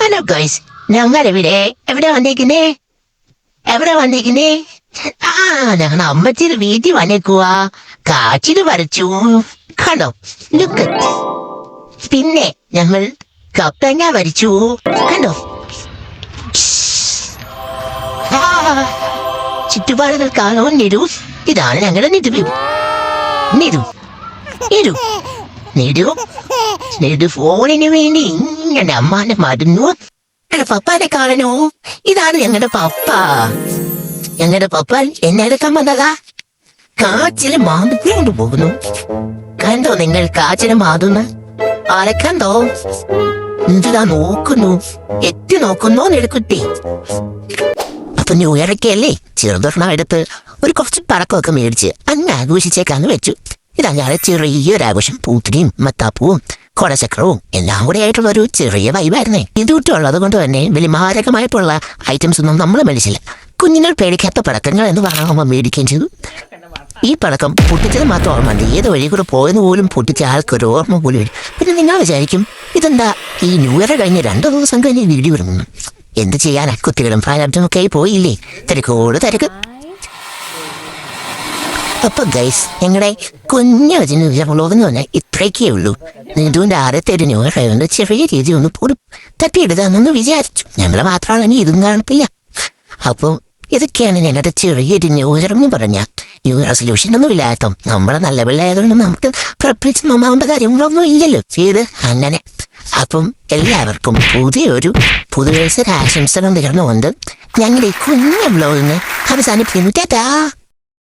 Hello guys, ഞങ്ങളിവിടെ എവിടെ വന്നിരിക്കുന്നേ? ആ, ഞങ്ങൾ അമ്മച്ചിയുടെ വീട്ടിൽ വന്നേക്കുവാ. കാച്ചില് വരച്ചു കണ്ടോ, ലുക്ക്. പിന്നെ ഞങ്ങൾ കപ്പങ്ങ വരച്ചു കണ്ടോ. ആ, ചുറ്റുപാടുകൾ കാണുവാൻ നിരു. ഇതാണ് ഞങ്ങളുടെ നിരു ഫോണിന് വേണ്ടി ഇങ്ങനെ അമ്മാനെ മരുന്നു. പപ്പാനെ കാണണോ? ഇതാണ് ഞങ്ങളുടെ പപ്പ എന്നെ എടുക്കാൻ വന്നതാ. കാച്ചില് മാന്തിക്കൊണ്ട് പോകുന്നു. കണ്ടോ നിങ്ങൾ കാച്ചില് മാതുന്ന്? കണ്ടോ? എന്തിനാ നോക്കുന്നു? നോക്കുന്നോ നെടുക്കുട്ടി? അപ്പൊ ന്യൂ ഇയർ ഒക്കെ അല്ലേ, ചെറുതൊരെണ്ണം എടുത്ത് ഒരു കുറച്ച് പടക്കമൊക്കെ മേടിച്ച് അങ്ങ് ആഘോഷിച്ചേക്കാന്ന് വെച്ചു. ഇതങ്ങനെ ചെറിയൊരാഘോഷം. പൂത്തിരിയും മത്താപ്പൂവും കൊടച്ചക്രവും എല്ലാം കൂടെ ആയിട്ടുള്ള ഒരു ചെറിയ വൈബായിരുന്നേ. ഇതുകൊണ്ടുള്ളത് കൊണ്ട് തന്നെ വലിയ മാരകമായിട്ടുള്ള ഐറ്റംസ് ഒന്നും നമ്മൾ മേടിച്ചില്ല. കുഞ്ഞുങ്ങൾ പേടിക്കാത്ത പടക്കങ്ങൾ എന്ന് വാങ്ങുമ്പോൾ മേടിക്കുകയും ചെയ്തു. ഈ പടക്കം പൊട്ടിച്ചത് മാത്രം ഓർമ്മയുണ്ട്. ഏത് വഴി കൂടെ പോയെന്ന് പോലും പൊട്ടിച്ച ആൾക്കൊരു ഓർമ്മ പോലും വരും. പിന്നെ നിങ്ങൾ വിചാരിക്കും, ഇതെന്താ ഈ ന്യൂ ഇയർ കഴിഞ്ഞ് 2 ദിവസം കഴിഞ്ഞ് വീഡിയോ ഇറങ്ങുന്നു? എന്ത് ചെയ്യാനാ, കുട്ടികളും പ്രായബ്ദമൊക്കെ ആയി പോയില്ലേ, തിരക്ക്. അപ്പൊ ഗൈസ്, ഞങ്ങളുടെ കുഞ്ഞുവ്ളോഗെന്ന് പറഞ്ഞാൽ ഇത്രയൊക്കെ ഉള്ളൂ. നീതുവിന്റെ ആദ്യത്തെ ഒരു ന്യൂ ഇയർ ആയതുകൊണ്ട് ചെറിയ രീതി ഒന്ന് പോലും തട്ടിയെടുത്താന്നൊന്ന് വിചാരിച്ചു. ഞങ്ങളെ മാത്രമാണെങ്കിൽ ഇതും കാണത്തില്ല. അപ്പം ഇതൊക്കെയാണ് ഞങ്ങളുടെ ചെറിയൊരു ന്യൂ ഇയർ എന്ന് പറഞ്ഞാൽ. ന്യൂ ഇയർ റെസൊല്യൂഷൻ ഒന്നും ഇല്ലാട്ടോ. നമ്മളെ നല്ല പിള്ളേരായതുകൊണ്ട് നമുക്ക് പ്രത്യേകിച്ച് നന്നാവേണ്ട കാര്യങ്ങളൊന്നും ഇല്ലല്ലോ. ചെയ്ത് അങ്ങനെ. അപ്പം എല്ലാവർക്കും പുതുവത്സര ആശംസകൾ നേർന്നുകൊണ്ട് ഞങ്ങളുടെ ഈ കുഞ്ഞു വ്ളോഗിന് അവസാനിപ്പിക്കുന്നു. ടാറ്റാ.